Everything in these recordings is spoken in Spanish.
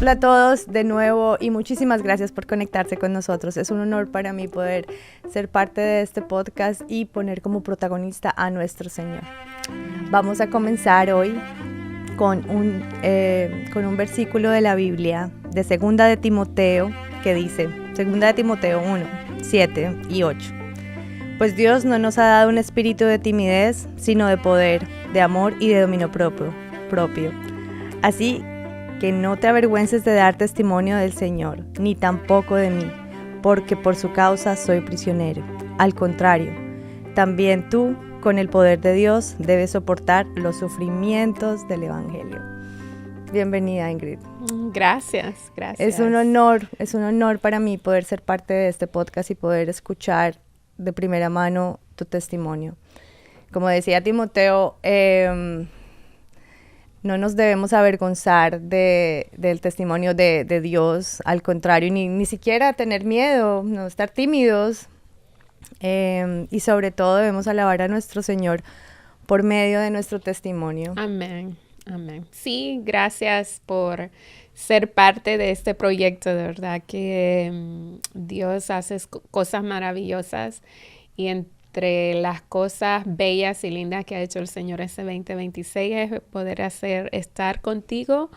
Hola a todos de nuevo y muchísimas gracias por conectarse con nosotros. Es un honor para mí poder ser parte de este podcast y poner como protagonista a nuestro Señor. Vamos a comenzar hoy con un versículo de la Biblia de 2 de Timoteo que dice, 2 de Timoteo 1, 7 y 8. Pues Dios no nos ha dado un espíritu de timidez, sino de poder, de amor y de dominio propio. Así que no te avergüences de dar testimonio del Señor, ni tampoco de mí, porque por su causa soy prisionero. Al contrario, también tú, con el poder de Dios, debes soportar los sufrimientos del Evangelio. Bienvenida, Ingrid. Gracias. Es un honor para mí poder ser parte de este podcast y poder escuchar de primera mano tu testimonio. Como decía Timoteo, no nos debemos avergonzar del testimonio de Dios, al contrario, ni siquiera tener miedo, no estar tímidos, y sobre todo debemos alabar a nuestro Señor por medio de nuestro testimonio. Amén. Sí, gracias por ser parte de este proyecto, de verdad que Dios hace cosas maravillosas y entre las cosas bellas y lindas que ha hecho el Señor ese 2026 es poder estar contigo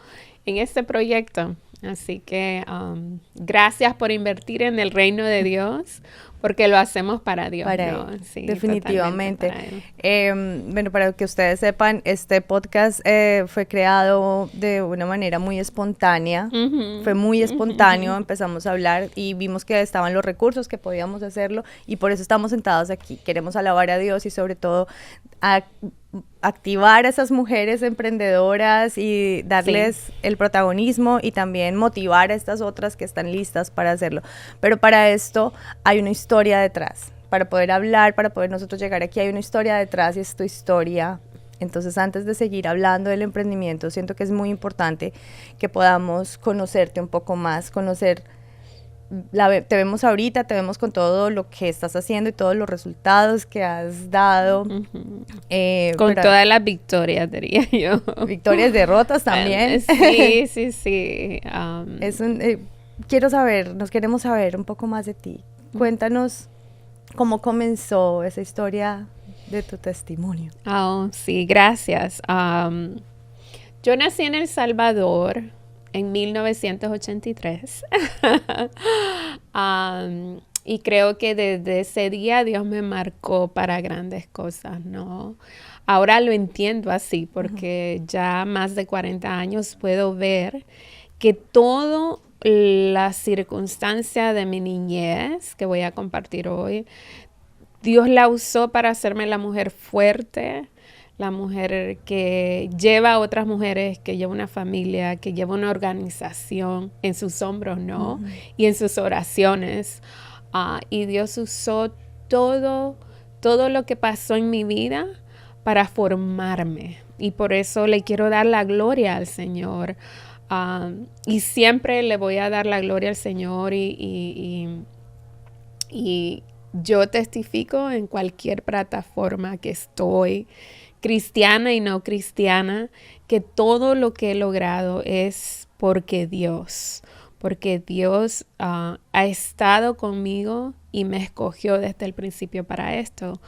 en este proyecto. Así que gracias por invertir en el reino de Dios, porque lo hacemos para Dios. Para Él, sí, definitivamente. Para él. Bueno, para que ustedes sepan, este podcast fue creado de una manera muy espontánea. Fue muy espontáneo, empezamos a hablar y vimos que estaban los recursos, que podíamos hacerlo, y por eso estamos sentados aquí. Queremos alabar a Dios y sobre todo activar a esas mujeres emprendedoras y darles el protagonismo y también motivar a estas otras que están listas para hacerlo. Pero para esto hay una historia detrás. Para poder hablar, para poder nosotros llegar aquí, hay una historia detrás y es tu historia. Entonces, antes de seguir hablando del emprendimiento, siento que es muy importante que podamos conocerte un poco más, te vemos ahorita, te vemos con todo lo que estás haciendo y todos los resultados que has dado. Con todas las victorias, diría yo. Victorias, derrotas también. Sí. Nos queremos saber un poco más de ti. Cuéntanos cómo comenzó esa historia de tu testimonio. Sí, gracias. Yo nací en El Salvador en 1983 y creo que desde ese día Dios me marcó para grandes cosas, ¿no? Ahora lo entiendo así porque ya más de 40 años puedo ver que toda la circunstancia de mi niñez que voy a compartir hoy, Dios la usó para hacerme la mujer fuerte, la mujer que lleva a otras mujeres, que lleva una familia, que lleva una organización en sus hombros, ¿no? Y en sus oraciones. Y Dios usó todo lo que pasó en mi vida para formarme. Y por eso le quiero dar la gloria al Señor. Y siempre le voy a dar la gloria al Señor y yo testifico en cualquier plataforma que estoy, cristiana y no cristiana, que todo lo que he logrado es porque Dios ha estado conmigo y me escogió desde el principio para esto.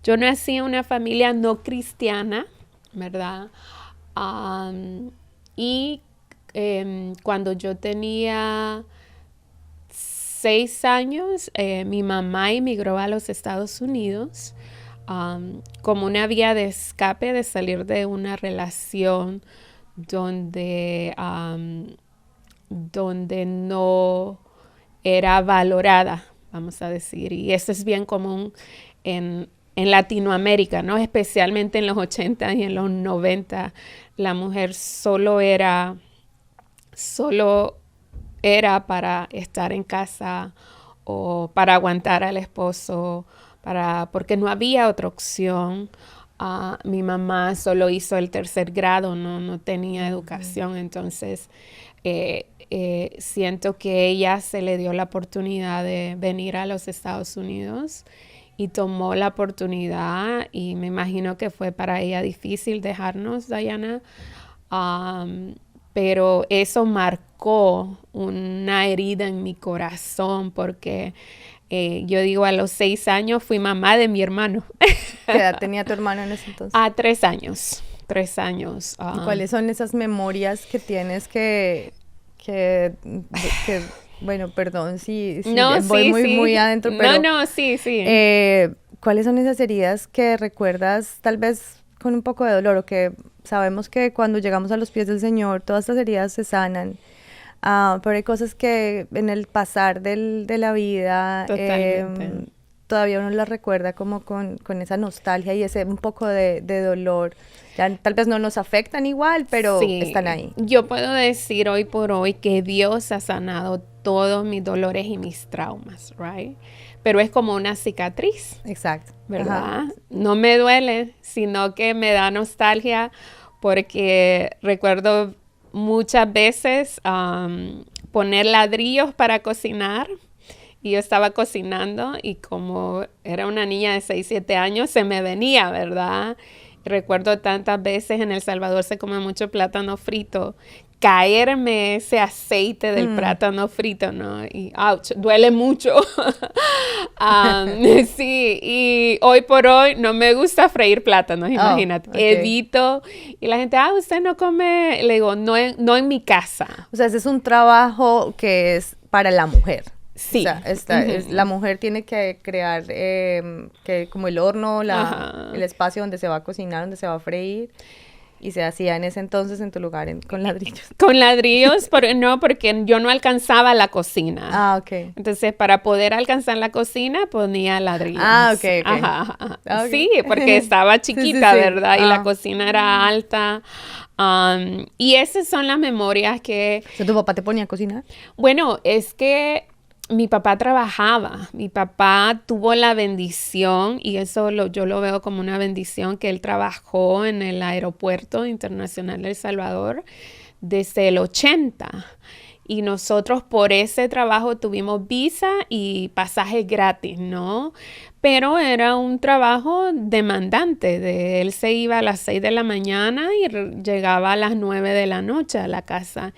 Yo nací en una familia no cristiana, ¿verdad? Cuando yo tenía 6 años, mi mamá emigró a los Estados Unidos como una vía de escape de salir de una relación donde no era valorada, vamos a decir. Y eso es bien común en Latinoamérica, ¿no? Especialmente en los 80 y en los 90, la mujer solo era para estar en casa o para aguantar al esposo, porque no había otra opción. Mi mamá solo hizo el 3er grado, no tenía educación, entonces siento que ella se le dio la oportunidad de venir a los Estados Unidos y tomó la oportunidad, y me imagino que fue para ella difícil dejarnos, Diana, pero eso marcó una herida en mi corazón porque yo digo, a los 6 años fui mamá de mi hermano. ¿Qué edad tenía tu hermano en ese entonces? 3 años. 3 años. ¿Y cuáles son esas memorias que tienes que bueno, perdón si no, voy muy adentro, pero... No, sí. ¿Cuáles son esas heridas que recuerdas tal vez con un poco de dolor o que sabemos que cuando llegamos a los pies del Señor todas estas heridas se sanan? Pero hay cosas que en el pasar de la vida todavía uno las recuerda como con esa nostalgia y ese un poco de dolor. Ya, tal vez no nos afectan igual, pero están ahí. Yo puedo decir hoy por hoy que Dios ha sanado todos mis dolores y mis traumas, right? Pero es como una cicatriz. Exacto. ¿Verdad? Ajá. No me duele, sino que me da nostalgia porque recuerdo muchas veces poner ladrillos para cocinar. Y yo estaba cocinando y como era una niña de 6, 7 años, se me venía, ¿verdad? Y recuerdo tantas veces en El Salvador se come mucho plátano frito, caerme ese aceite del plátano frito, ¿no? Y ouch, duele mucho. Sí, y hoy por hoy no me gusta freír plátanos, imagínate. Okay. Evito. Y la gente, usted no come. Le digo, no en mi casa. O sea, ese es un trabajo que es para la mujer. Sí. O sea, la mujer tiene que crear como el horno, el espacio donde se va a cocinar, donde se va a freír. Y se hacía en ese entonces en tu lugar con ladrillos. Con ladrillos, porque yo no alcanzaba la cocina. Ok. Entonces, para poder alcanzar la cocina, ponía ladrillos. Ok. Ajá. Okay. Sí, porque estaba chiquita, sí. ¿verdad? Y la cocina era alta. Y esas son las memorias que... ¿O sea, tu papá te ponía a cocinar? Bueno, es que mi papá trabajaba, mi papá tuvo la bendición, y eso yo lo veo como una bendición, que él trabajó en el Aeropuerto Internacional de El Salvador desde el 80. Y nosotros por ese trabajo tuvimos visa y pasajes gratis, ¿no? Pero era un trabajo demandante. Él se iba a las 6 de la mañana y llegaba a las 9 de la noche a la casa.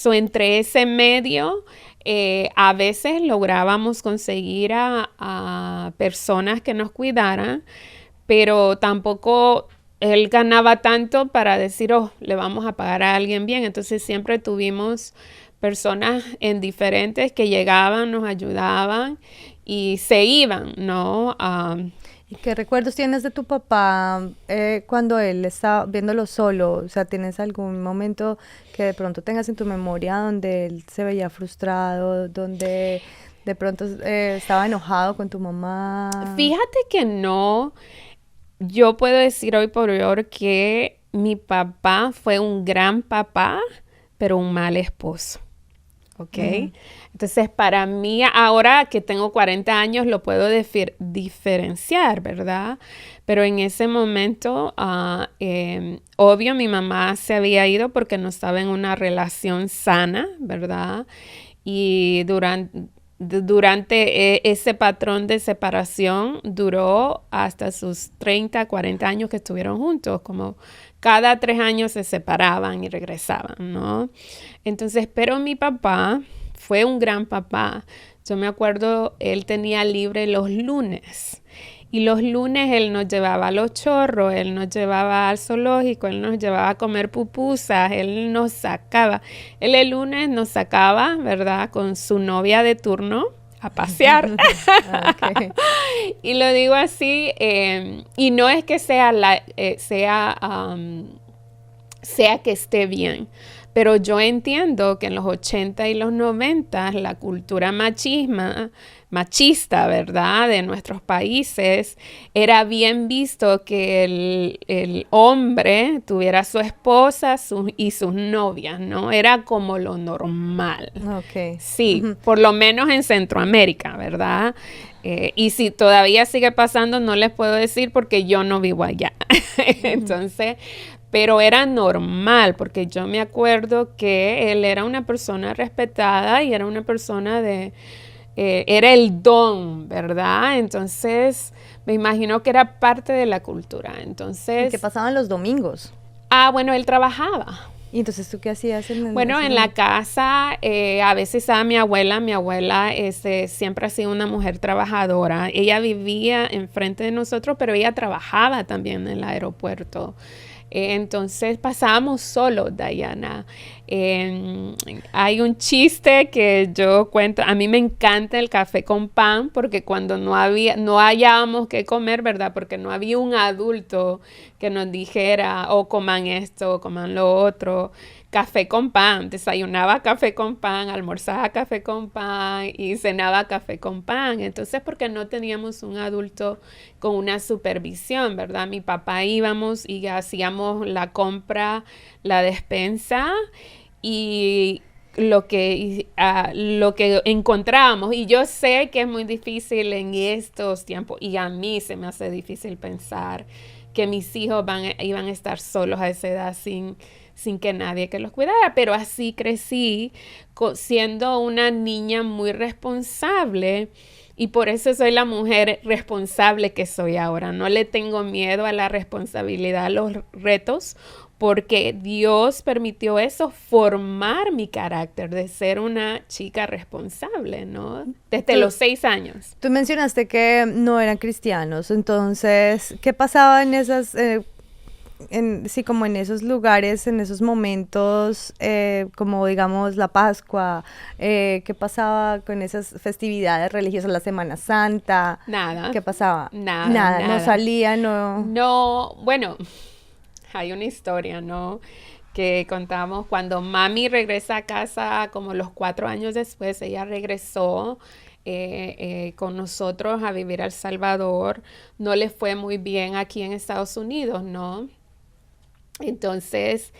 Entre ese medio... a veces lográbamos conseguir a personas que nos cuidaran, pero tampoco él ganaba tanto para decir, le vamos a pagar a alguien bien. Entonces siempre tuvimos personas en diferentes que llegaban, nos ayudaban y se iban, ¿no? ¿Y qué recuerdos tienes de tu papá cuando él estaba viéndolo solo? O sea, ¿tienes algún momento que de pronto tengas en tu memoria donde él se veía frustrado, donde de pronto estaba enojado con tu mamá? Fíjate que no. Yo puedo decir hoy por hoy que mi papá fue un gran papá, pero un mal esposo. ¿Ok? Entonces, para mí, ahora que tengo 40 años, lo puedo diferenciar, ¿verdad? Pero en ese momento, obvio, mi mamá se había ido porque no estaba en una relación sana, ¿verdad? Y durante ese patrón de separación duró hasta sus 30, 40 años que estuvieron juntos, como cada 3 años se separaban y regresaban, ¿no? Entonces, pero mi papá fue un gran papá. Yo me acuerdo, él tenía libre los lunes. Y los lunes él nos llevaba a Los Chorros, él nos llevaba al zoológico, él nos llevaba a comer pupusas, él nos sacaba. Él el lunes nos sacaba, ¿verdad?, con su novia de turno a pasear. Okay. Y lo digo así, y no es que sea que esté bien, pero yo entiendo que en los 80 y los 90 la cultura machista, ¿verdad?, de nuestros países, era bien visto que el hombre tuviera su esposa y sus novias, ¿no? Era como lo normal. Okay. Sí, por lo menos en Centroamérica, ¿verdad? Y si todavía sigue pasando, no les puedo decir porque yo no vivo allá. Entonces... Pero era normal, porque yo me acuerdo que él era una persona respetada y era una persona era el don, ¿verdad? Entonces, me imagino que era parte de la cultura. Entonces, ¿Y qué pasaban los domingos? Bueno, él trabajaba. ¿Y entonces tú qué hacías Bueno, en la casa a veces estaba mi abuela. Mi abuela siempre ha sido una mujer trabajadora. Ella vivía enfrente de nosotros, pero ella trabajaba también en el aeropuerto. Entonces pasábamos solos, Diana. Hay un chiste que yo cuento. A mí me encanta el café con pan porque cuando no hallábamos qué comer, ¿verdad? Porque no había un adulto que nos dijera, oh, coman esto, o coman lo otro. Café con pan, desayunaba café con pan, almorzaba café con pan y cenaba café con pan. Entonces, porque no teníamos un adulto con una supervisión, ¿verdad? Mi papá íbamos y hacíamos la compra, la despensa y lo que encontrábamos. Y yo sé que es muy difícil en estos tiempos y a mí se me hace difícil pensar que mis hijos iban a estar solos a esa edad sin que nadie que los cuidara, pero así crecí siendo una niña muy responsable y por eso soy la mujer responsable que soy ahora. No le tengo miedo a la responsabilidad, a los retos, porque Dios permitió eso, formar mi carácter de ser una chica responsable, ¿no? Desde los 6 años. Tú mencionaste que no eran cristianos, entonces, ¿qué pasaba en esas... sí, como en esos lugares, en esos momentos, como digamos la Pascua, ¿qué pasaba con esas festividades religiosas, la Semana Santa? Nada. ¿Qué pasaba? Nada. No salía, no. No, bueno, hay una historia, ¿no? Que contamos cuando mami regresa a casa, como los 4 años después, ella regresó con nosotros a vivir a El Salvador. No le fue muy bien aquí en Estados Unidos, ¿no? Entonces,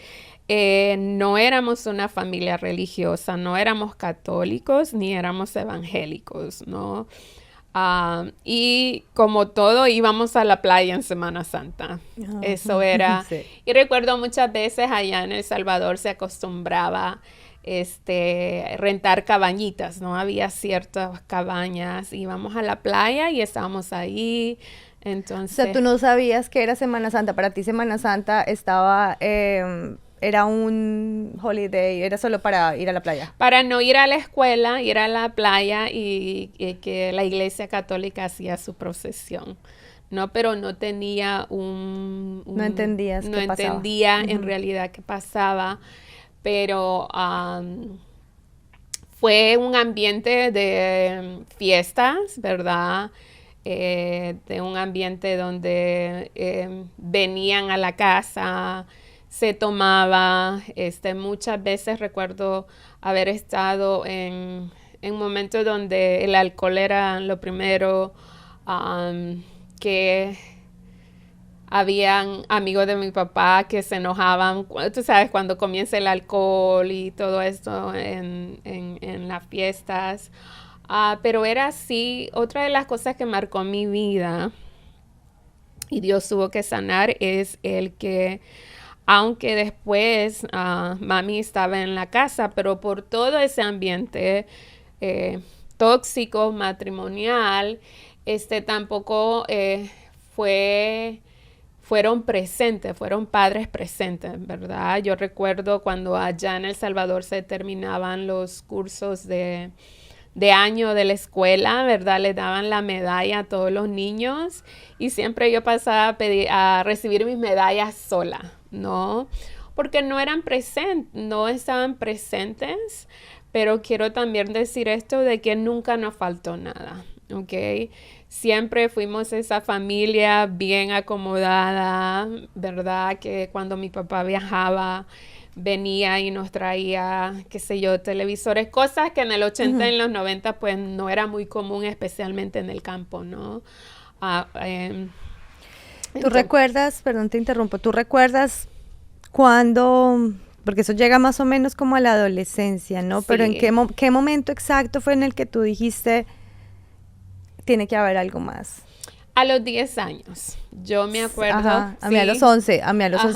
no éramos una familia religiosa, no éramos católicos ni éramos evangélicos, ¿no? Y como todo, íbamos a la playa en Semana Santa. Eso era. Sí. Y recuerdo muchas veces allá en El Salvador se acostumbraba rentar cabañitas, ¿no? Había ciertas cabañas, íbamos a la playa y estábamos ahí. Entonces, o sea, tú no sabías que era Semana Santa. Para ti Semana Santa era un holiday, era solo para ir a la playa. Para no ir a la escuela, ir a la playa y que la iglesia católica hacía su procesión, ¿no? Pero no tenía no entendías qué pasaba. No entendía en realidad qué pasaba, pero fue un ambiente de fiestas, ¿verdad? De un ambiente donde venían a la casa, se tomaba, muchas veces recuerdo haber estado en momentos donde el alcohol era lo primero, que habían amigos de mi papá que se enojaban, tú sabes, cuando comienza el alcohol y todo esto en las fiestas. Pero era así. Otra de las cosas que marcó mi vida y Dios tuvo que sanar es el que, aunque después mami estaba en la casa, pero por todo ese ambiente tóxico, matrimonial, tampoco fueron padres presentes, ¿verdad? Yo recuerdo cuando allá en El Salvador se terminaban los cursos de año de la escuela, ¿verdad? Le daban la medalla a todos los niños y siempre yo pasaba a recibir mis medallas sola, ¿no? Porque no estaban presentes, pero quiero también decir esto de que nunca nos faltó nada, ¿ok? Siempre fuimos esa familia bien acomodada, ¿verdad? Que cuando mi papá viajaba, venía y nos traía, qué sé yo, televisores, cosas que en el 80 y en los 90 pues no era muy común, especialmente en el campo, ¿no? ¿Tú recuerdas, perdón te interrumpo, tú recuerdas cuando, porque eso llega más o menos como a la adolescencia, ¿no? Sí. Pero ¿en qué momento exacto fue en el que tú dijiste, tiene que haber algo más? A los 10 años, yo me acuerdo. Ajá, a mí a los 11,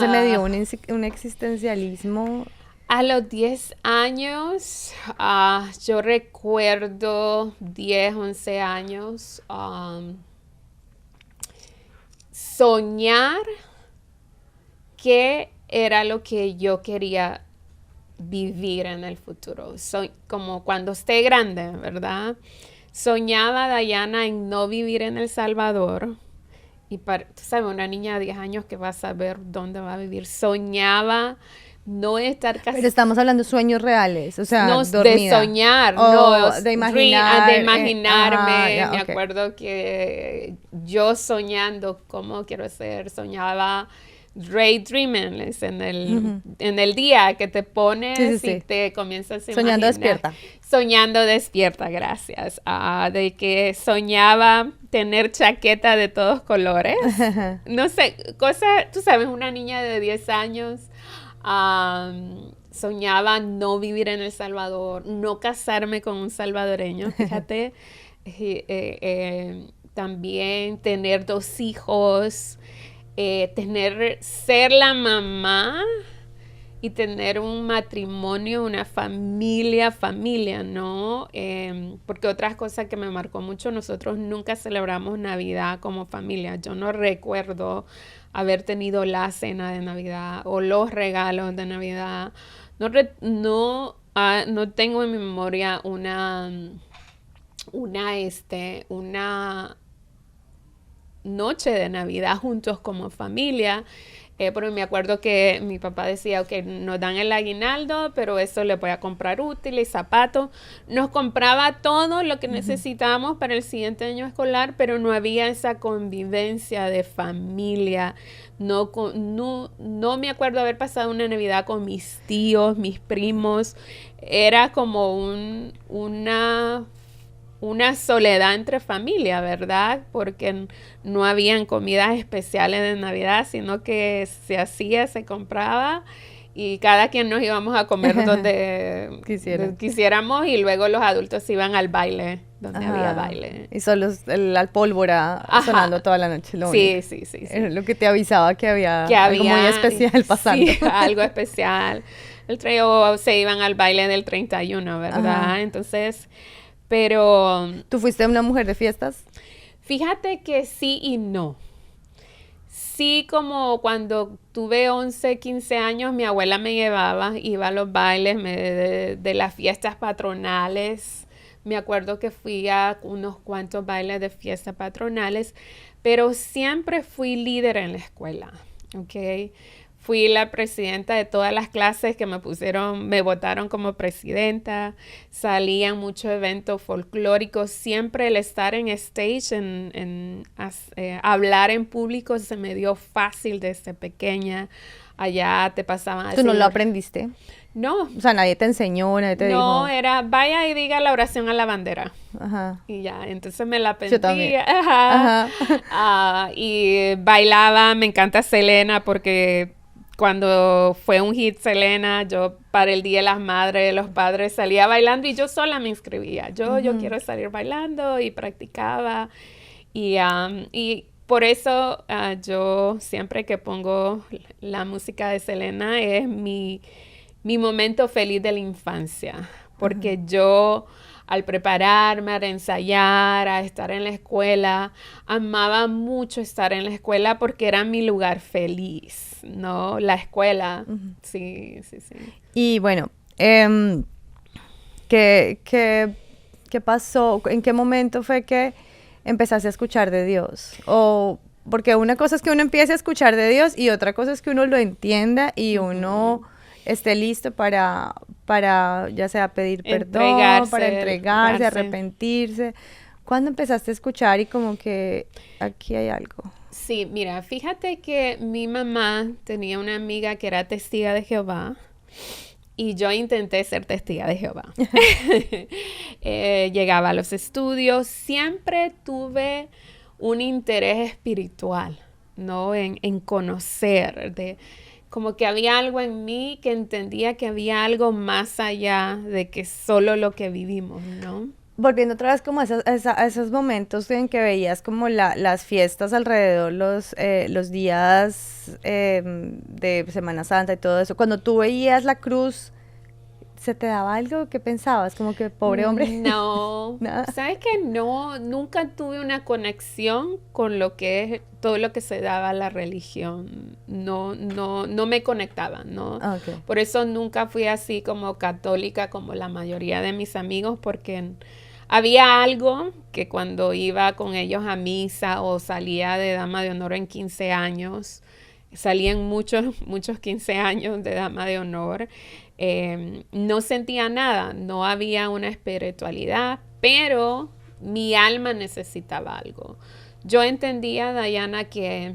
me dio un existencialismo. A los 10 años, yo recuerdo 10, 11 años, soñar que era lo que yo quería vivir en el futuro. Como cuando esté grande, ¿verdad? Soñaba Diana en no vivir en El Salvador. Y tú sabes, una niña de 10 años que va a saber dónde va a vivir. Soñaba no estar casada. Pero estamos hablando de sueños reales, o sea, no, dormida. de soñar, de imaginar. De imaginarme. Ya, Me ok. acuerdo que yo soñando cómo quiero ser, soñaba daydreaming en el día que te pones Sí. y te comienzas a Soñando imaginar. despierta. Soñando despierta, gracias. De que soñaba tener chaqueta de todos colores. No sé, tú sabes, una niña de 10 años soñaba no vivir en El Salvador, no casarme con un salvadoreño, fíjate. También tener 2 hijos, ser la mamá y tener un matrimonio, una familia, ¿no? Porque otras cosas que me marcó mucho, nosotros nunca celebramos Navidad como familia. Yo no recuerdo haber tenido la cena de Navidad o los regalos de Navidad. No tengo en mi memoria una noche de Navidad juntos como familia. Pero me acuerdo que mi papá decía, ok, nos dan el aguinaldo, pero eso le voy a comprar útiles, zapatos. Nos compraba todo lo que necesitábamos para el siguiente año escolar, pero no había esa convivencia de familia. No me acuerdo haber pasado una Navidad con mis tíos, mis primos. Era como una soledad entre familia, ¿verdad? Porque no habían comidas especiales de Navidad, sino que se hacía, se compraba y cada quien nos íbamos a comer donde quisiéramos y luego los adultos iban al baile, donde había baile. Y solo la pólvora sonando toda la noche. Sí. Era lo que te avisaba que había algo muy especial pasando. Sí, algo especial. Se iban al baile del 31, ¿verdad? Ajá. Entonces... Pero... ¿Tú fuiste una mujer de fiestas? Fíjate que sí y no. Sí, como cuando tuve 11, 15 años, mi abuela me llevaba, iba a los bailes de las fiestas patronales. Me acuerdo que fui a unos cuantos bailes de fiestas patronales, pero siempre fui líder en la escuela, ¿ok? Fui la presidenta de todas las clases que me votaron como presidenta. Salían muchos eventos folclóricos. Siempre el estar en stage, hablar en público se me dio fácil desde pequeña. Allá te pasaban... ¿Tú no lo aprendiste? No. O sea, nadie te enseñó, nadie te dijo... No, era vaya y diga la oración a la bandera. Ajá. Y ya, entonces me la aprendí. Yo también. Ajá. Y bailaba, me encanta Selena porque... Cuando fue un hit Selena, yo para el Día de las Madres, los padres salía bailando y yo sola me inscribía. Yo quiero salir bailando y practicaba. Y por eso yo siempre que pongo la música de Selena es mi momento feliz de la infancia. Porque yo... al prepararme, a ensayar, a estar en la escuela, amaba mucho estar en la escuela porque era mi lugar feliz, ¿no? La escuela, sí. Y bueno, ¿qué pasó? ¿En qué momento fue que empezaste a escuchar de Dios? Porque una cosa es que uno empiece a escuchar de Dios y otra cosa es que uno lo entienda y uno... esté listo para ya sea pedir perdón, para entregarse, arrepentirse. ¿Cuándo empezaste a escuchar y como que aquí hay algo? Sí, mira, fíjate que mi mamá tenía una amiga que era testiga de Jehová y yo intenté ser testiga de Jehová. Llegaba a los estudios, siempre tuve un interés espiritual, ¿no? En conocer, como que había algo en mí que entendía que había algo más allá de que solo lo que vivimos, ¿no? Volviendo otra vez como a esos momentos en que veías como las fiestas alrededor, los días de Semana Santa y todo eso, cuando tú veías la cruz, se te daba algo? ¿Qué pensabas? Como que pobre hombre. No, Nada. ¿sabes qué? No, nunca tuve una conexión con lo que es todo lo que se daba a la religión. No, no me conectaba, ¿no? Ok. Por eso nunca fui así como católica como la mayoría de mis amigos, porque había algo que cuando iba con ellos a misa o salía de dama de honor en 15 años, salían muchos 15 años de dama de honor, no sentía nada, no había una espiritualidad, pero mi alma necesitaba algo. Yo entendía, Diana, que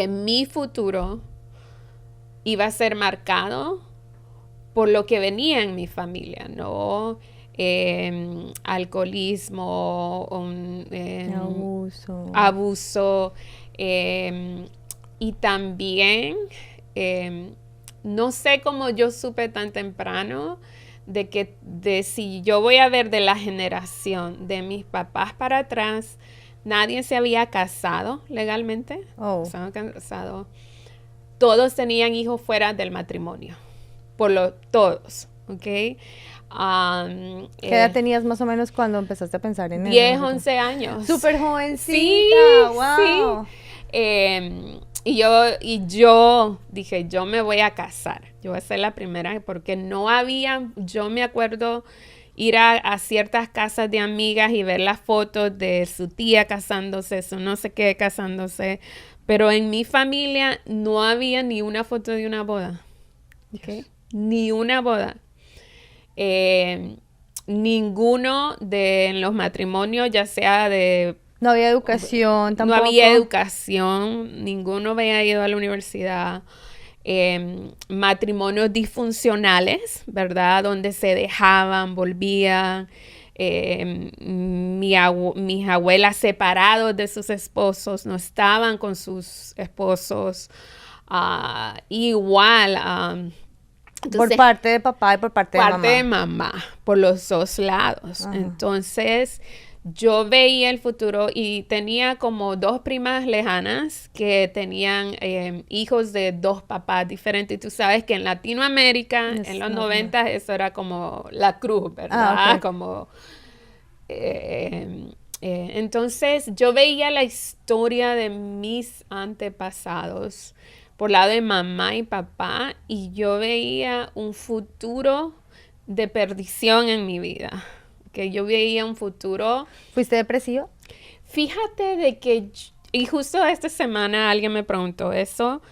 mi futuro iba a ser marcado por lo que venía en mi familia, ¿no? Alcoholismo, Abuso. abuso, y también, no sé cómo yo supe tan temprano de si yo voy a ver de la generación de mis papás para atrás, nadie se había casado legalmente, Oh. se habían casado. Todos tenían hijos fuera del matrimonio, todos, ¿ok? ¿Qué edad tenías más o menos cuando empezaste a pensar en eso? 10, 11 años. Súper jovencita, Sí, wow. sí. Y yo dije, yo me voy a casar. Yo voy a ser la primera porque no había, yo me acuerdo ir a ciertas casas de amigas y ver las fotos de su tía casándose, su no sé qué casándose. Pero en mi familia no había ni una foto de una boda. ¿Okay? Ni una boda. Ninguno de los matrimonios, ya sea de... No había educación tampoco. No había educación, ninguno había ido a la universidad. Matrimonios disfuncionales, ¿verdad? Donde se dejaban, volvían. Mis abuelas separados de sus esposos, no estaban con sus esposos. Igual... Entonces, por parte de papá y por parte de mamá. Parte de mamá, por los dos lados. Ajá. Entonces, yo veía el futuro y tenía como 2 primas lejanas que tenían hijos de 2 papás diferentes. Y tú sabes que en Latinoamérica, en los 90, eso era como la cruz, ¿verdad? Okay. Como... entonces, yo veía la historia de mis antepasados por lado de mamá y papá, y yo veía un futuro de perdición en mi vida. Que yo veía un futuro... ¿Fuiste depresivo? Fíjate de que... Y justo esta semana alguien me preguntó eso.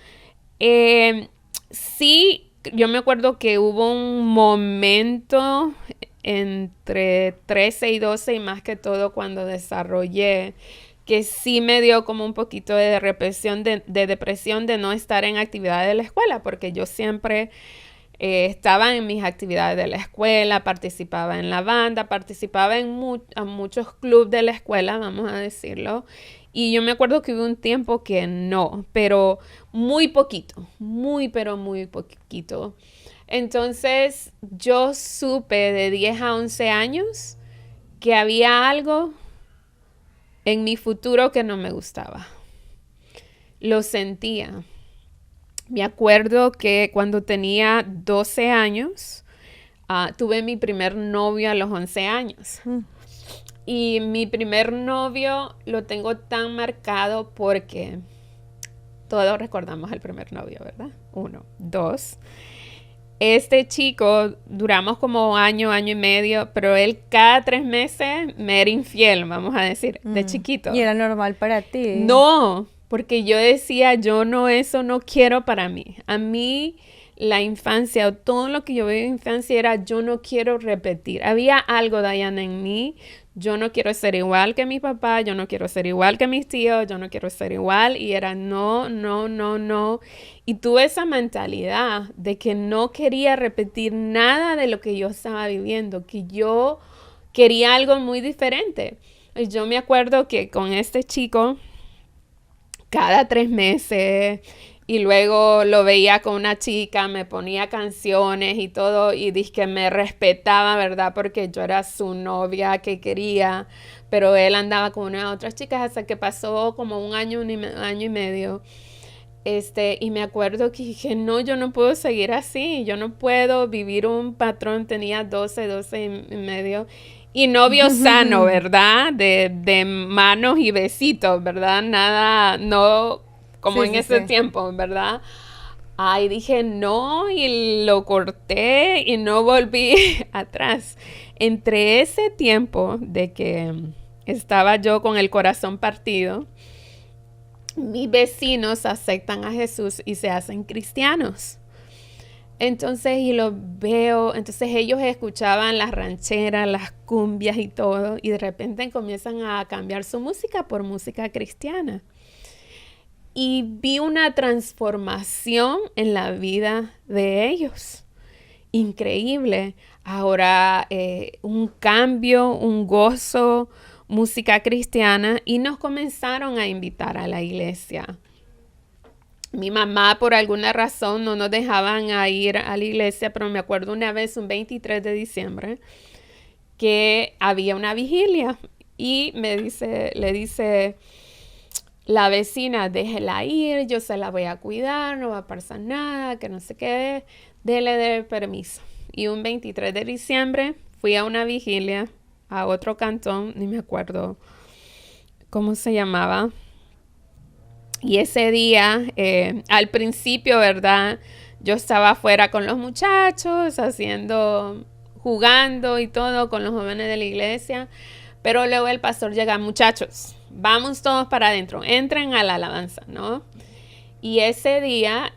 Sí, yo me acuerdo que hubo un momento entre 13 y 12, y más que todo cuando desarrollé, que sí me dio como un poquito de depresión de no estar en actividades de la escuela, porque yo siempre estaba en mis actividades de la escuela, participaba en la banda, participaba en muchos clubes de la escuela, vamos a decirlo, y yo me acuerdo que hubo un tiempo que no, pero muy poquito, pero muy poquito. Entonces yo supe de 10 a 11 años que había algo en mi futuro que no me gustaba. Lo sentía. Me acuerdo que cuando tenía 12 años, tuve mi primer novio a los 11 años. Y mi primer novio lo tengo tan marcado porque todos recordamos el primer novio, ¿verdad? 1, 2. Este chico, duramos como año y medio, pero él cada 3 meses me era infiel, vamos a decir, de chiquito. ¿Y era normal para ti? No, porque yo decía, eso no quiero para mí. A mí, la infancia, o todo lo que yo veo en infancia era, yo no quiero repetir. Había algo, Diana, en mí. Yo no quiero ser igual que mi papá, yo no quiero ser igual que mis tíos, yo no quiero ser igual. Y era no. Y tuve esa mentalidad de que no quería repetir nada de lo que yo estaba viviendo, que yo quería algo muy diferente. Y yo me acuerdo que con este chico, cada 3 meses, y luego lo veía con una chica, me ponía canciones y todo, y dije que me respetaba, ¿verdad? Porque yo era su novia que quería, pero él andaba con unas otras chicas hasta que pasó como un año y medio. Y me acuerdo que dije, no, yo no puedo seguir así, yo no puedo vivir un patrón, tenía 12 y medio, y novio sano, ¿verdad? De manos y besitos, ¿verdad? Nada, no como Sí, en sí, ese sí. tiempo, ¿verdad? Ay, dije no y lo corté y no volví atrás. Entre ese tiempo de que estaba yo con el corazón partido, mis vecinos aceptan a Jesús y se hacen cristianos. Entonces, y lo veo, entonces ellos escuchaban las rancheras, las cumbias y todo, y de repente comienzan a cambiar su música por música cristiana. Y vi una transformación en la vida de ellos. Increíble. Ahora un cambio, un gozo, música cristiana, y nos comenzaron a invitar a la iglesia. Mi mamá por alguna razón no nos dejaban a ir a la iglesia, pero me acuerdo una vez, un 23 de diciembre, que había una vigilia y le dice la vecina, déjela ir, yo se la voy a cuidar, no va a pasar nada, que no sé qué, dele permiso. Y un 23 de diciembre fui a una vigilia a otro cantón, ni me acuerdo cómo se llamaba. Y ese día, al principio, ¿verdad? Yo estaba afuera con los muchachos, jugando y todo con los jóvenes de la iglesia. Pero luego el pastor llega, muchachos, vamos todos para adentro, entren a la alabanza, ¿no? Y ese día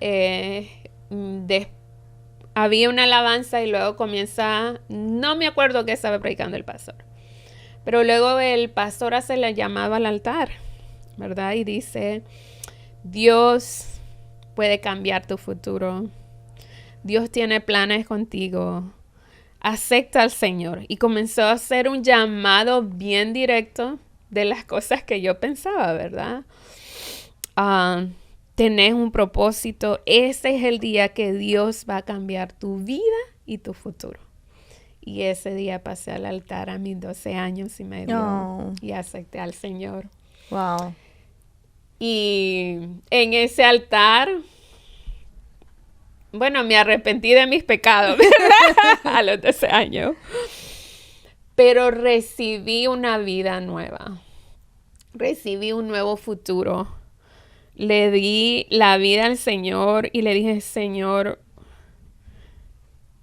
había una alabanza y luego comienza, no me acuerdo qué estaba predicando el pastor. Pero luego el pastor hace la llamada al altar, ¿verdad? Y dice, Dios puede cambiar tu futuro. Dios tiene planes contigo. Acepta al Señor. Y comenzó a hacer un llamado bien directo de las cosas que yo pensaba, ¿verdad? Tenés un propósito. Ese es el día que Dios va a cambiar tu vida y tu futuro. Y ese día pasé al altar a mis 12 años y medio y acepté al Señor. Wow. Y en ese altar, bueno, me arrepentí de mis pecados a los 12 años. Pero recibí una vida nueva. Recibí un nuevo futuro. Le di la vida al Señor y le dije, Señor,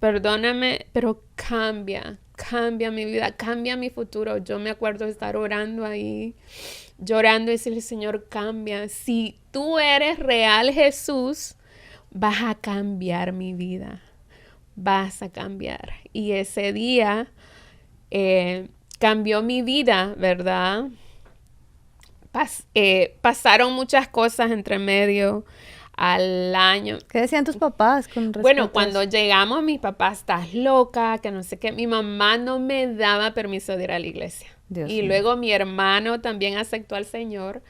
perdóname, pero cambia mi vida, cambia mi futuro. Yo me acuerdo de estar orando ahí, llorando y decirle, Señor, cambia. Si tú eres real, Jesús, vas a cambiar mi vida. Vas a cambiar. Y ese día cambió mi vida, ¿verdad? Pasaron muchas cosas entre medio al año. ¿Qué decían tus papás con respecto Bueno, a cuando eso? llegamos, mi papá, estás loca, que no sé qué. Mi mamá no me daba permiso de ir a la iglesia. Dios Y mío. luego mi hermano también aceptó al Señor.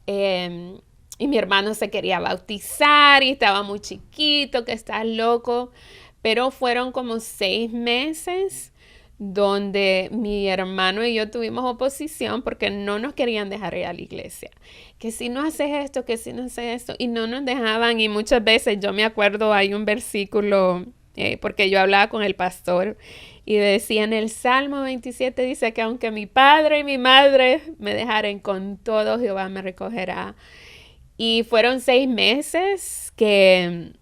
Y mi hermano se quería bautizar y estaba muy chiquito, que estás loco. Pero fueron como 6 meses donde mi hermano y yo tuvimos oposición porque no nos querían dejar ir a la iglesia. Que si no haces esto, que si no haces esto. Y no nos dejaban. Y muchas veces yo me acuerdo, hay un versículo, porque yo hablaba con el pastor y decía en el Salmo 27, dice que aunque mi padre y mi madre me dejaren, con todo Jehová me recogerá. Y fueron 6 meses que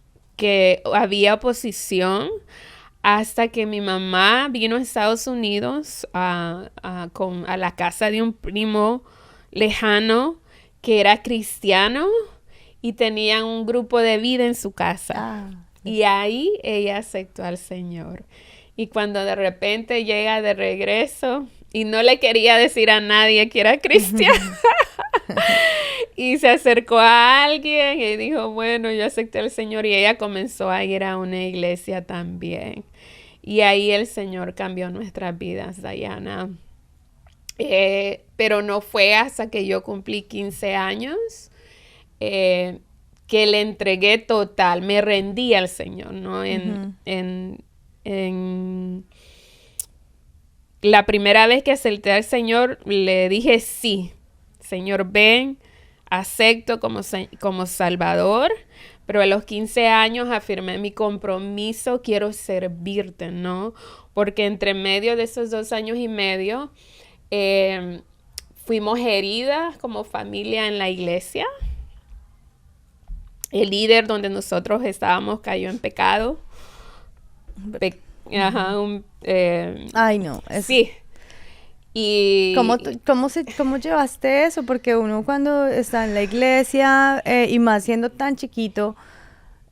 había oposición hasta que mi mamá vino a Estados Unidos a la casa de un primo lejano que era cristiano y tenían un grupo de vida en su casa. Y ahí ella aceptó al Señor. Y cuando de repente llega de regreso y no le quería decir a nadie que era cristiana, y se acercó a alguien y dijo, bueno, yo acepté al Señor, y ella comenzó a ir a una iglesia también. Y ahí el Señor cambió nuestras vidas, Dayana. Pero no fue hasta que yo cumplí 15 años que le entregué total, me rendí al Señor, ¿no? En la primera vez que acepté al Señor, le dije sí, Señor, ven, acepto como Salvador, pero a los 15 años afirmé mi compromiso, quiero servirte, ¿no? Porque entre medio de esos 2 años y medio fuimos heridas como familia en la iglesia. El líder donde nosotros estábamos cayó en pecado. Ay, no. Sí. Y ¿Cómo llevaste eso? Porque uno cuando está en la iglesia y más siendo tan chiquito,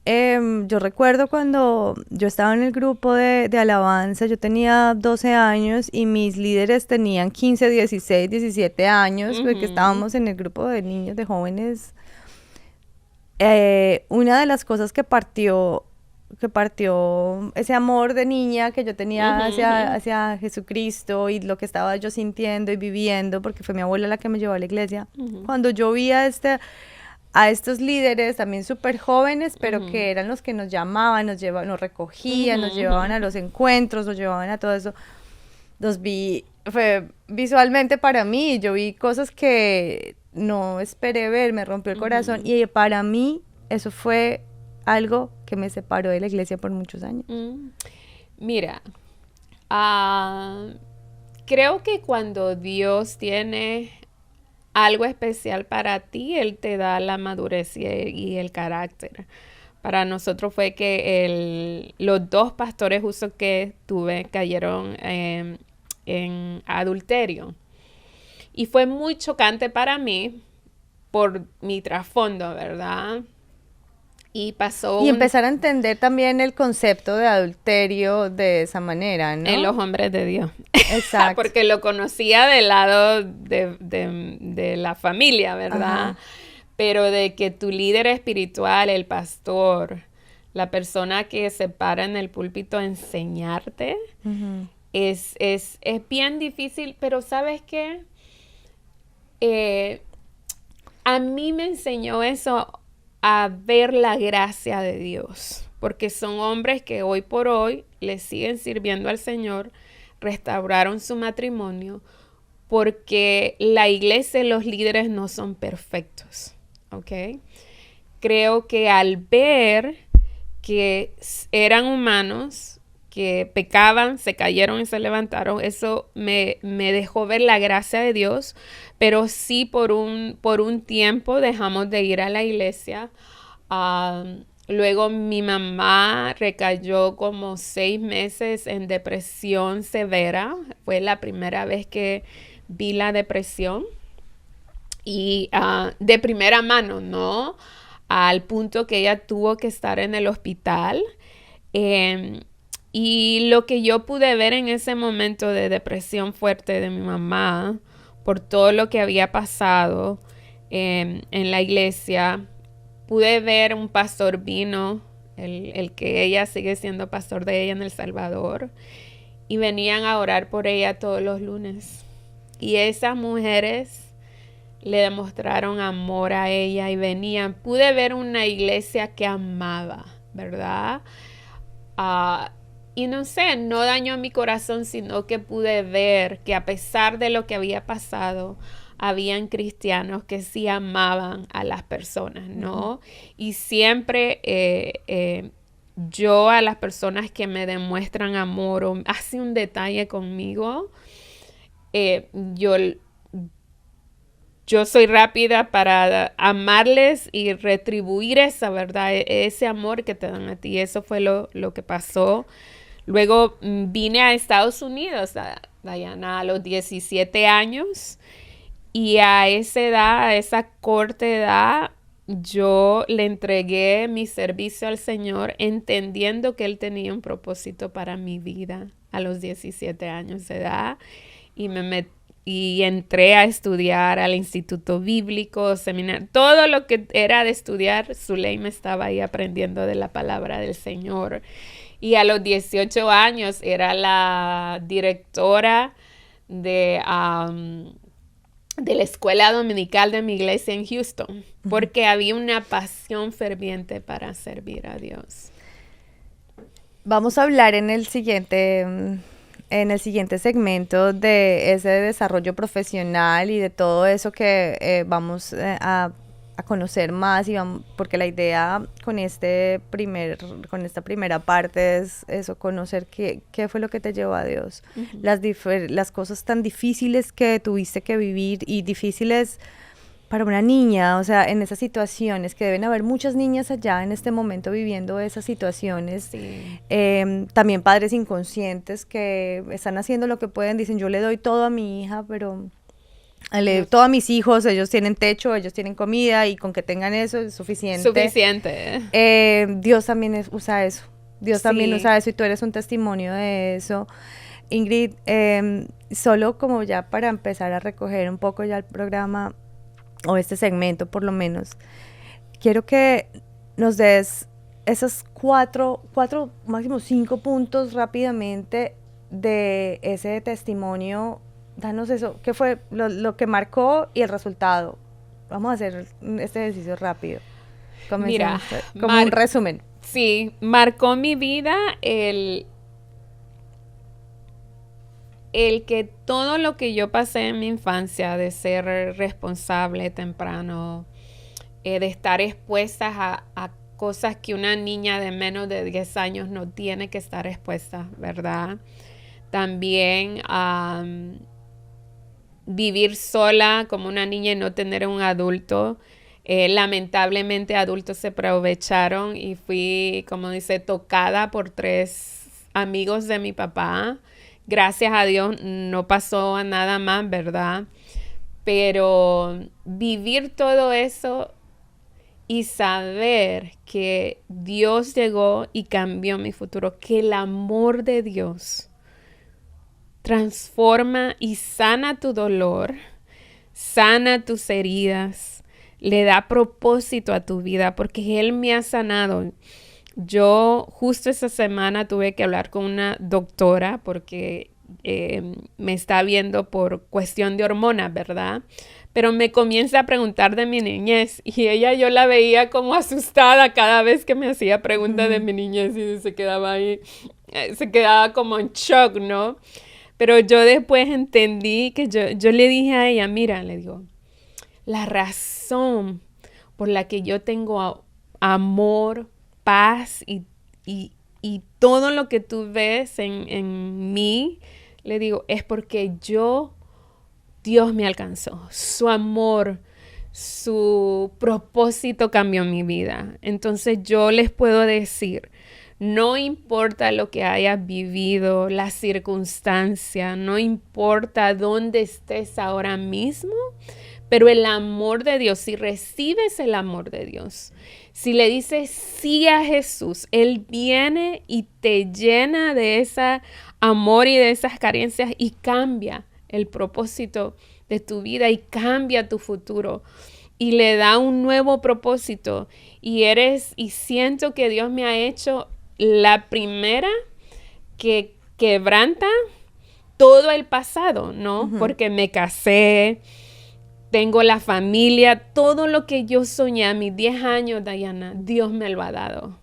yo recuerdo cuando yo estaba en el grupo de alabanza, yo tenía 12 años y mis líderes tenían 15, 16, 17 años, porque estábamos en el grupo de niños, de jóvenes. Una de las cosas que partió ese amor de niña que yo tenía hacia Jesucristo y lo que estaba yo sintiendo y viviendo, porque fue mi abuela la que me llevó a la iglesia. Cuando yo vi a estos líderes también súper jóvenes, pero que eran los que nos llamaban, nos recogían, nos llevaban a los encuentros, nos llevaban a todo eso, los vi, fue visualmente para mí, yo vi cosas que no esperé ver, me rompió el corazón, y para mí eso fue algo que me separó de la iglesia por muchos años. Mira, creo que cuando Dios tiene algo especial para ti, Él te da la madurez y el carácter. Para nosotros fue que los 2 pastores justos que tuve cayeron en adulterio. Y fue muy chocante para mí por mi trasfondo, ¿verdad? Y empezar a entender también el concepto de adulterio de esa manera, ¿no? En los hombres de Dios. Exacto. Porque lo conocía del lado de la familia, ¿verdad? Ajá. Pero de que tu líder espiritual, el pastor, la persona que se para en el púlpito a enseñarte, es bien difícil, pero ¿sabes qué? A mí me enseñó eso, a ver la gracia de Dios, porque son hombres que hoy por hoy le siguen sirviendo al Señor, restauraron su matrimonio, porque la iglesia y los líderes no son perfectos, ¿ok? Creo que al ver que eran humanos, que pecaban, se cayeron y se levantaron, eso me dejó ver la gracia de Dios, pero sí por un tiempo dejamos de ir a la iglesia. Luego mi mamá recayó como 6 meses en depresión severa, fue la primera vez que vi la depresión y de primera mano, ¿no? Al punto que ella tuvo que estar en el hospital. Y lo que yo pude ver en ese momento de depresión fuerte de mi mamá, por todo lo que había pasado en la iglesia, pude ver un pastor vino, el que ella sigue siendo pastor de ella en El Salvador, y venían a orar por ella todos los lunes. Y esas mujeres le demostraron amor a ella y venían. Pude ver una iglesia que amaba, ¿verdad? Y no sé, no dañó mi corazón, sino que pude ver que a pesar de lo que había pasado, habían cristianos que sí amaban a las personas, ¿no? Y siempre yo a las personas que me demuestran amor o hacen un detalle conmigo, yo soy rápida para amarles y retribuir esa, ¿verdad? Ese amor que te dan a ti. Eso fue lo que pasó. Luego vine a Estados Unidos, Diana, a los 17 años. Y a esa edad, a esa corta edad, yo le entregué mi servicio al Señor, entendiendo que Él tenía un propósito para mi vida a los 17 años de edad. Y entré a estudiar al Instituto Bíblico, seminario, todo lo que era de estudiar, Zuley me estaba ahí aprendiendo de la palabra del Señor. Y a los 18 años era la directora de la escuela dominical de mi iglesia en Houston, porque había una pasión ferviente para servir a Dios. Vamos a hablar en el siguiente segmento de ese desarrollo profesional y de todo eso que vamos a a conocer más, porque la idea con esta primera parte es eso, conocer qué fue lo que te llevó a Dios, las cosas tan difíciles que tuviste que vivir y difíciles para una niña, o sea, en esas situaciones, que deben haber muchas niñas allá en este momento viviendo esas situaciones, Sí. También padres inconscientes que están haciendo lo que pueden, dicen yo le doy todo a mi hija, pero todo a mis hijos, ellos tienen techo, ellos tienen comida y con que tengan eso es suficiente. Suficiente. Dios también usa eso, Dios también Sí. usa eso y tú eres un testimonio de eso. Ingrid, solo como ya para empezar a recoger un poco ya el programa, o este segmento por lo menos, quiero que nos des esos cuatro, máximo 5 puntos rápidamente de ese testimonio. Danos eso, ¿qué fue lo que marcó y el resultado? Vamos a hacer este ejercicio rápido. Mira, como un resumen. Sí, marcó mi vida el que todo lo que yo pasé en mi infancia, de ser responsable temprano, de estar expuesta a cosas que una niña de menos de 10 años no tiene que estar expuesta, ¿verdad? También vivir sola como una niña y no tener un adulto. Lamentablemente adultos se aprovecharon y fui, como dice, tocada por 3 amigos de mi papá. Gracias a Dios no pasó nada más, ¿verdad? Pero vivir todo eso y saber que Dios llegó y cambió mi futuro, que el amor de Dios transforma y sana tu dolor, sana tus heridas, le da propósito a tu vida, porque Él me ha sanado. Yo justo esa semana tuve que hablar con una doctora porque me está viendo por cuestión de hormonas, ¿verdad? Pero me comienza a preguntar de mi niñez y yo la veía como asustada cada vez que me hacía preguntas de mi niñez y se quedaba ahí, se quedaba como en shock, ¿no? Pero yo después entendí que yo le dije a ella, mira, le digo, la razón por la que yo tengo amor, paz y todo lo que tú ves en mí, le digo, es porque Dios me alcanzó. Su amor, su propósito cambió mi vida. Entonces yo les puedo decir, no importa lo que hayas vivido, la circunstancia, no importa dónde estés ahora mismo, pero el amor de Dios, si recibes el amor de Dios, si le dices sí a Jesús, Él viene y te llena de ese amor y de esas carencias y cambia el propósito de tu vida y cambia tu futuro y le da un nuevo propósito y siento que Dios me ha hecho la primera que quebranta todo el pasado, ¿no? Porque me casé, tengo la familia, todo lo que yo soñé a mis 10 años, Diana, Dios me lo ha dado.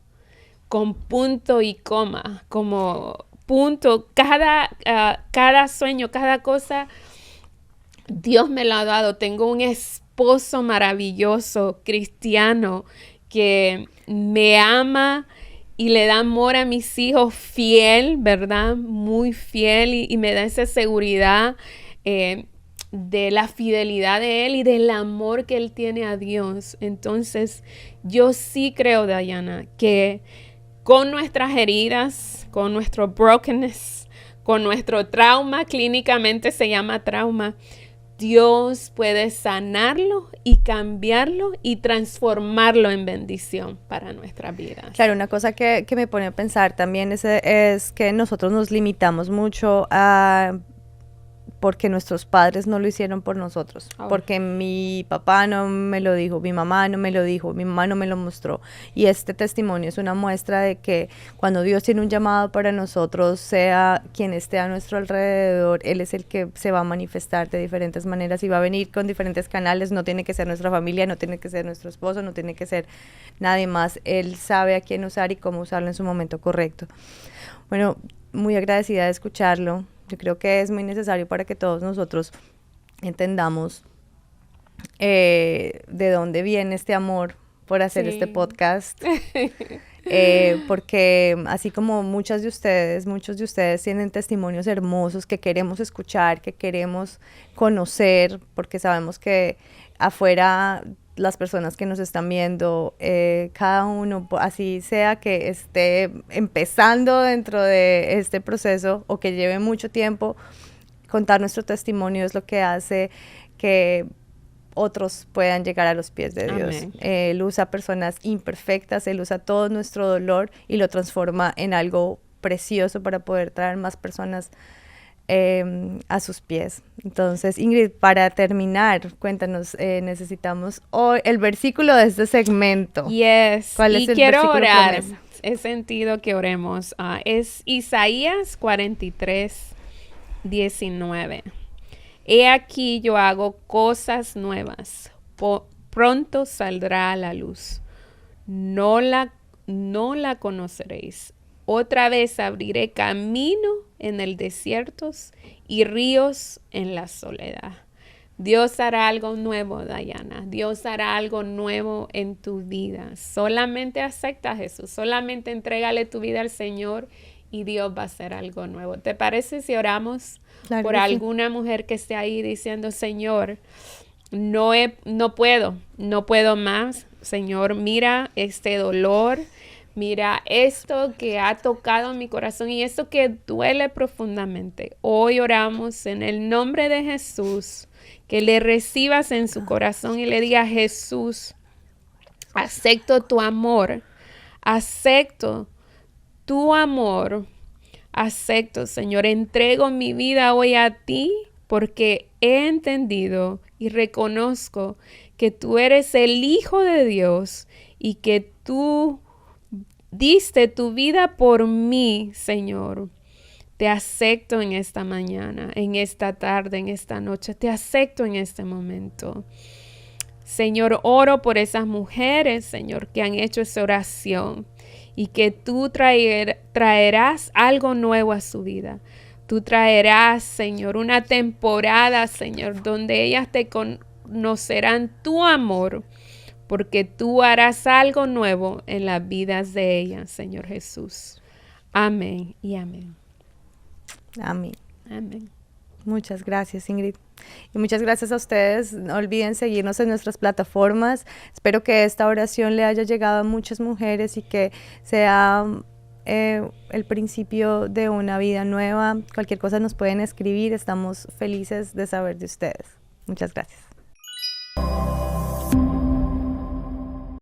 Con punto y coma, como punto, cada sueño, cada cosa, Dios me lo ha dado. Tengo un esposo maravilloso, cristiano, que me ama y le da amor a mis hijos, fiel, ¿verdad? Muy fiel y me da esa seguridad de la fidelidad de Él y del amor que Él tiene a Dios. Entonces, yo sí creo, Diana, que con nuestras heridas, con nuestro brokenness, con nuestro trauma, clínicamente se llama trauma, Dios puede sanarlo y cambiarlo y transformarlo en bendición para nuestras vidas. Claro, una cosa que me pone a pensar también es que nosotros nos limitamos mucho porque nuestros padres no lo hicieron por nosotros, porque mi papá no me lo dijo, mi mamá no me lo dijo, mi mamá no me lo mostró. Y este testimonio es una muestra de que cuando Dios tiene un llamado para nosotros, sea quien esté a nuestro alrededor, Él es el que se va a manifestar de diferentes maneras y va a venir con diferentes canales. No tiene que ser nuestra familia, no tiene que ser nuestro esposo, no tiene que ser nadie más. Él sabe a quién usar y cómo usarlo en su momento correcto. Bueno, muy agradecida de escucharlo. Yo creo que es muy necesario para que todos nosotros entendamos de dónde viene este amor por hacer este podcast. Porque así como muchos de ustedes tienen testimonios hermosos que queremos escuchar, que queremos conocer, porque sabemos que afuera las personas que nos están viendo, cada uno, así sea que esté empezando dentro de este proceso o que lleve mucho tiempo, contar nuestro testimonio es lo que hace que otros puedan llegar a los pies de Dios. Amén. Él usa personas imperfectas, Él usa todo nuestro dolor y lo transforma en algo precioso para poder traer más personas a sus pies. Entonces, Ingrid, para terminar, cuéntanos, necesitamos hoy el versículo de este segmento. Yes. ¿Cuál es el quiero versículo orar. promesa? He sentido que oremos. Es Isaías 43, 19. He aquí yo hago cosas nuevas. Pronto saldrá a la luz. No la conoceréis. Otra vez abriré camino en el desierto y ríos en la soledad. Dios hará algo nuevo, Dayana. Dios hará algo nuevo en tu vida. Solamente acepta a Jesús. Solamente entrégale tu vida al Señor y Dios va a hacer algo nuevo. ¿Te parece si oramos por alguna mujer que esté ahí diciendo, Señor, no puedo más? Señor, mira este dolor. Mira esto que ha tocado mi corazón y esto que duele profundamente. Hoy oramos en el nombre de Jesús, que le recibas en su corazón y le digas, Jesús, acepto tu amor, acepto tu amor, acepto, Señor, entrego mi vida hoy a ti porque he entendido y reconozco que tú eres el Hijo de Dios y que tú diste tu vida por mí, Señor. Te acepto en esta mañana, en esta tarde, en esta noche. Te acepto en este momento. Señor, oro por esas mujeres, Señor, que han hecho esa oración y que tú traerás algo nuevo a su vida. Tú traerás, Señor, una temporada, Señor, donde ellas te conocerán tu amor, porque tú harás algo nuevo en las vidas de ellas, Señor Jesús. Amén y amén. Amén. Amén. Muchas gracias, Ingrid. Y muchas gracias a ustedes. No olviden seguirnos en nuestras plataformas. Espero que esta oración le haya llegado a muchas mujeres y que sea el principio de una vida nueva. Cualquier cosa nos pueden escribir. Estamos felices de saber de ustedes. Muchas gracias.